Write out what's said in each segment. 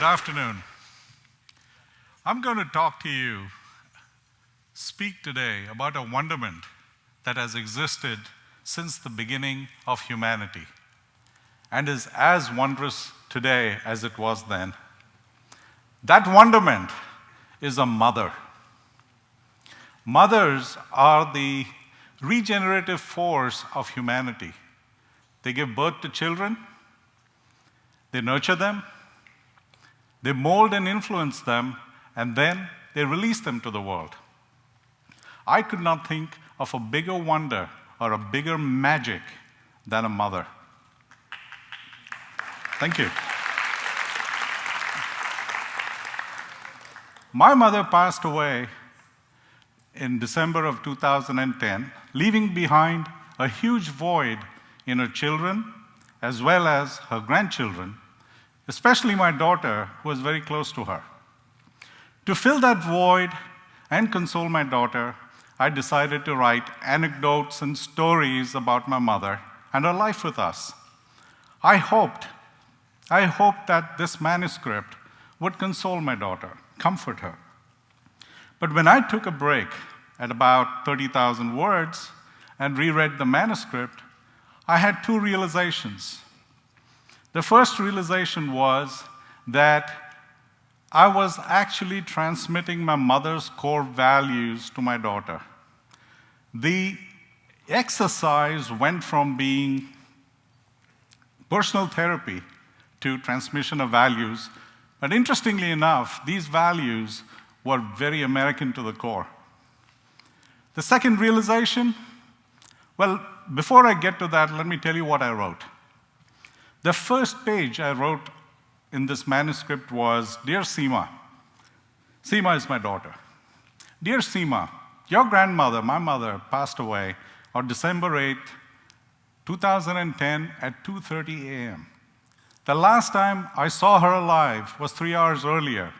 Good afternoon. I'm going to speak today about a wonderment that has existed since the beginning of humanity and is as wondrous today as it was then. That wonderment is a mother. Mothers are the regenerative force of humanity. They give birth to children, they nurture them, they mold and influence them, and then they release them to the world. I could not think of a bigger wonder or a bigger magic than a mother. Thank you. My mother passed away in December of 2010, leaving behind a huge void in her children as well as her grandchildren, especially my daughter, who was very close to her. To fill that void and console my daughter, I decided to write anecdotes and stories about my mother and her life with us. I hoped that this manuscript would console my daughter, comfort her. But when I took a break at about 30,000 words and reread the manuscript, I had two realizations. The first realization was that I was actually transmitting my mother's core values to my daughter. The exercise went from being personal therapy to transmission of values, but interestingly enough, these values were very American to the core. The second realization, well, before I get to that, let me tell you what I wrote. The first page I wrote in this manuscript was, Dear Seema. Seema is my daughter. Dear Seema, your grandmother, my mother, passed away on December 8, 2010 at 2:30 a.m. The last time I saw her alive was 3 hours earlier.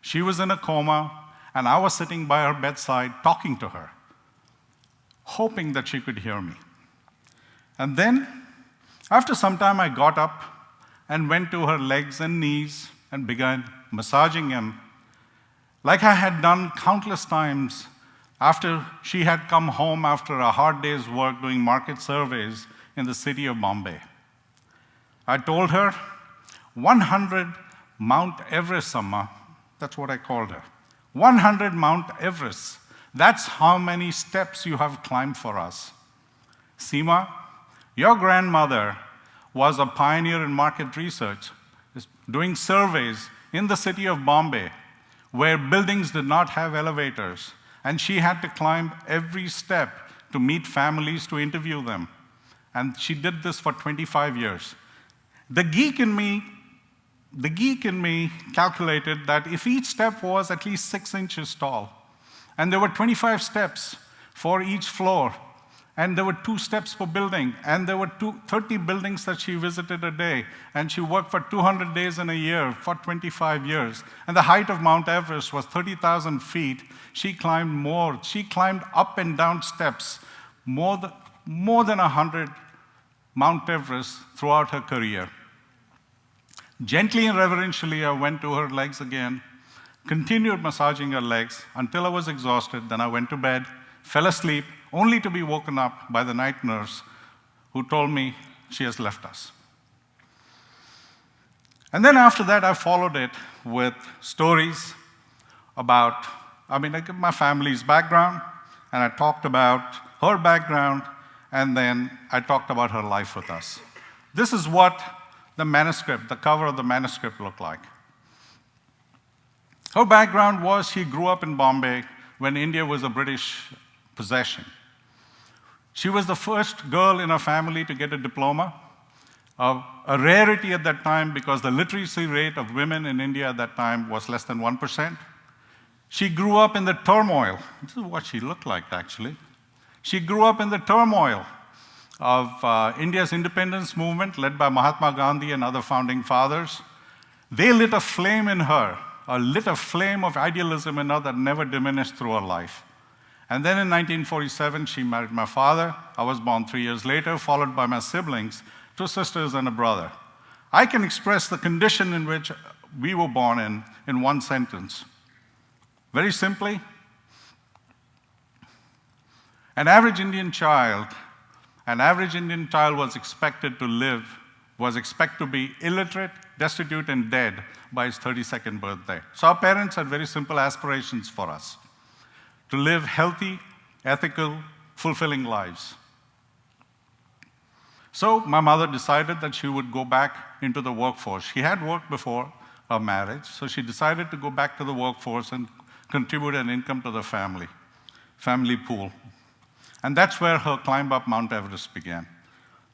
She was in a coma, and I was sitting by her bedside talking to her, hoping that she could hear me. And then, after some time, I got up and went to her legs and knees and began massaging them, like I had done countless times after she had come home after a hard day's work doing market surveys in the city of Bombay. I told her, 100 Mount Everest, Amma, that's what I called her. 100 Mount Everest, that's how many steps you have climbed for us. Seema, your grandmother was a pioneer in market research, doing surveys in the city of Bombay, where buildings did not have elevators, and she had to climb every step to meet families to interview them. And she did this for 25 years. The geek in me calculated that if each step was at least 6 inches tall, and there were 25 steps for each floor, and there were 2 steps per building, and there were 30 buildings that she visited a day, and she worked for 200 days in a year for 25 years. And the height of Mount Everest was 30,000 feet. She climbed up and down steps more than 100 Mount Everest throughout her career. Gently and reverentially, I went to her legs again, continued massaging her legs until I was exhausted. Then I went to bed, fell asleep, only to be woken up by the night nurse who told me she has left us. And then after that, I followed it with stories about, my family's background, and I talked about her background, and then I talked about her life with us. This is what the cover of the manuscript looked like. Her background was she grew up in Bombay when India was a British possession. She was the first girl in her family to get a diploma, a rarity at that time because the literacy rate of women in India at that time was less than 1%. She grew up in the turmoil. This is what she looked like, actually. She grew up in the turmoil of India's independence movement led by Mahatma Gandhi and other founding fathers. They lit a flame in her, lit a flame of idealism in her that never diminished through her life. And then in 1947, she married my father. I was born 3 years later, followed by my siblings, 2 sisters and a brother. I can express the condition in which we were born in one sentence. Very simply, an average Indian child was expected to be illiterate, destitute, and dead by his 32nd birthday. So our parents had very simple aspirations for us, to live healthy, ethical, fulfilling lives. So my mother decided that she would go back into the workforce. She had worked before her marriage, so she decided to go back to the workforce and contribute an income to the family pool. And that's where her climb up Mount Everest began.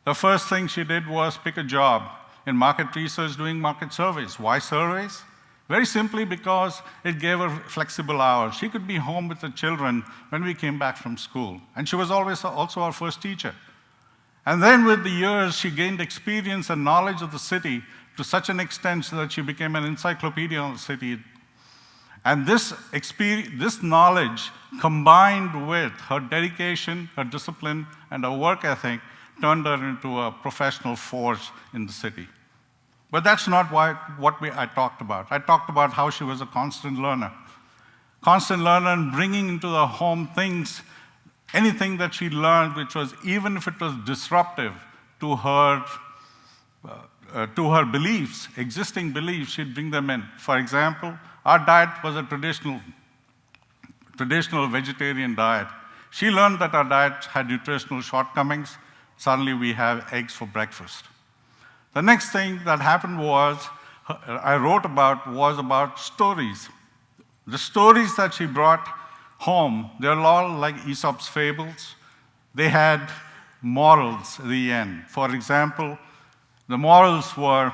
The first thing she did was pick a job in market research doing market surveys. Why surveys? Very simply because it gave her flexible hours. She could be home with the children when we came back from school. And she was always also our first teacher. And then with the years, she gained experience and knowledge of the city to such an extent so that she became an encyclopedia on the city. And this knowledge, combined with her dedication, her discipline, and her work ethic, turned her into a professional force in the city. But that's not I talked about. I talked about how she was a constant learner and bringing into the home anything that she learned, which was, even if it was disruptive to her beliefs, existing beliefs, she'd bring them in. For example, our diet was a traditional vegetarian diet. She learned that our diet had nutritional shortcomings. Suddenly we have eggs for breakfast. The next thing that happened I wrote about stories. The stories that she brought home, they're all like Aesop's fables. They had morals at the end. For example, the morals were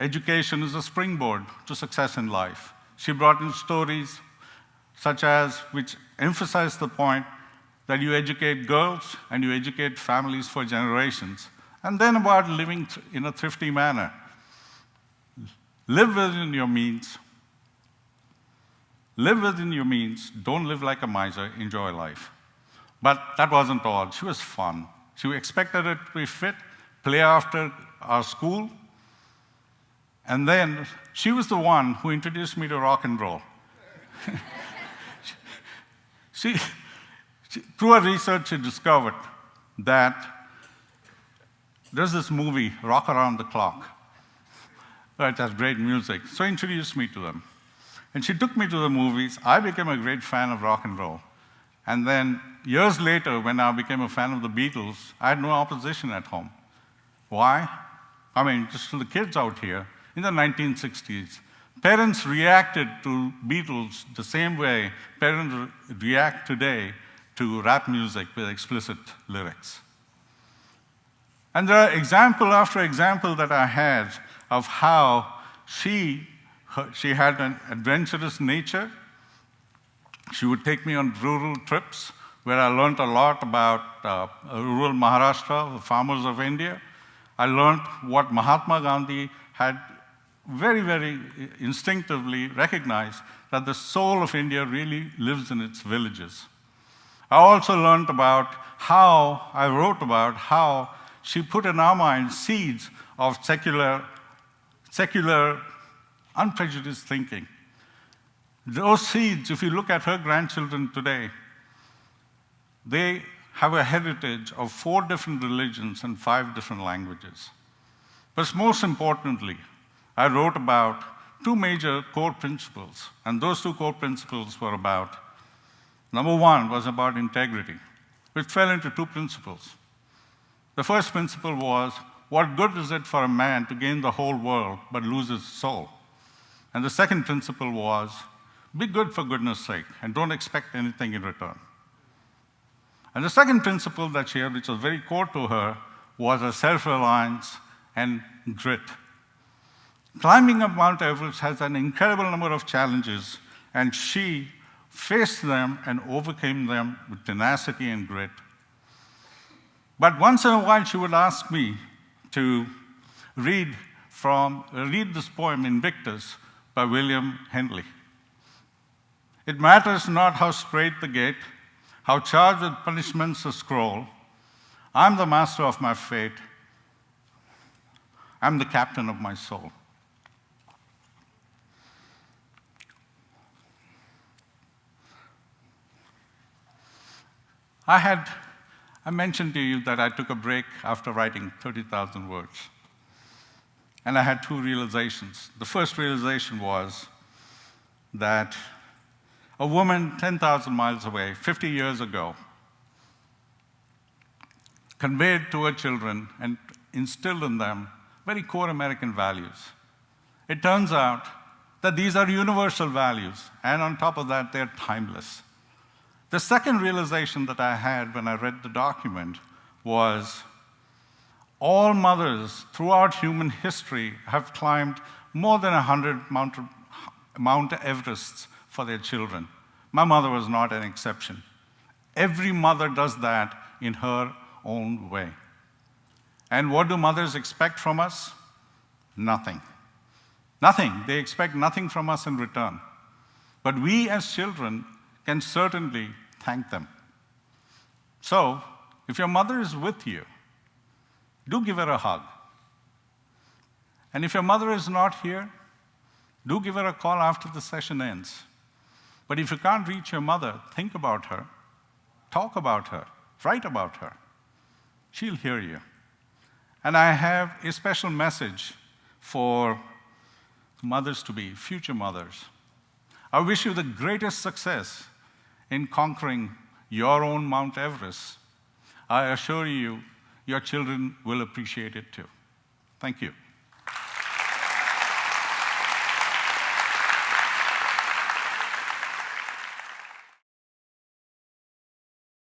education is a springboard to success in life. She brought in stories which emphasize the point that you educate girls and you educate families for generations. And then about living in a thrifty manner. Live within your means. Live within your means. Don't live like a miser. Enjoy life. But that wasn't all. She was fun. She expected it to be fit, play after our school. And then she was the one who introduced me to rock and roll. Through her research, she discovered that there's this movie, Rock Around the Clock. It has great music. So introduced me to them. And she took me to the movies. I became a great fan of rock and roll. And then years later, when I became a fan of the Beatles, I had no opposition at home. Why? Just to the kids out here, in the 1960s, parents reacted to Beatles the same way parents react today to rap music with explicit lyrics. And there are example after example that I had of how she had an adventurous nature. She would take me on rural trips where I learned a lot about rural Maharashtra, the farmers of India. I learned what Mahatma Gandhi had very, very instinctively recognized, that the soul of India really lives in its villages. I also learned I wrote about how she put in our minds seeds of secular, unprejudiced thinking. Those seeds, if you look at her grandchildren today, they have a heritage of 4 different religions and 5 different languages. But most importantly, I wrote about 2 major core principles, and those 2 core principles were about, number 1 was about integrity, which fell into 2 principles. The first principle was, what good is it for a man to gain the whole world but lose his soul? And the second principle was, be good for goodness sake and don't expect anything in return. And the second principle that she had, which was very core to her, was a self-reliance and grit. Climbing up Mount Everest has an incredible number of challenges, and she faced them and overcame them with tenacity and grit. But once in a while, she would ask me to read this poem, Invictus, by William Henley. It matters not how straight the gate, how charged with punishments the scroll. I'm the master of my fate. I'm the captain of my soul. I mentioned to you that I took a break after writing 30,000 words. And I had two realizations. The first realization was that a woman 10,000 miles away, 50 years ago, conveyed to her children and instilled in them very core American values. It turns out that these are universal values, and on top of that, they're timeless. The second realization that I had when I read the document was all mothers throughout human history have climbed more than 100 Mount Everests for their children. My mother was not an exception. Every mother does that in her own way. And what do mothers expect from us? Nothing. Nothing. They expect nothing from us in return. But we as children can certainly thank them. So, if your mother is with you, do give her a hug. And if your mother is not here, do give her a call after the session ends. But if you can't reach your mother, think about her, talk about her, write about her. She'll hear you. And I have a special message for mothers-to-be, future mothers. I wish you the greatest success in conquering your own Mount Everest. I assure you, your children will appreciate it too. Thank you.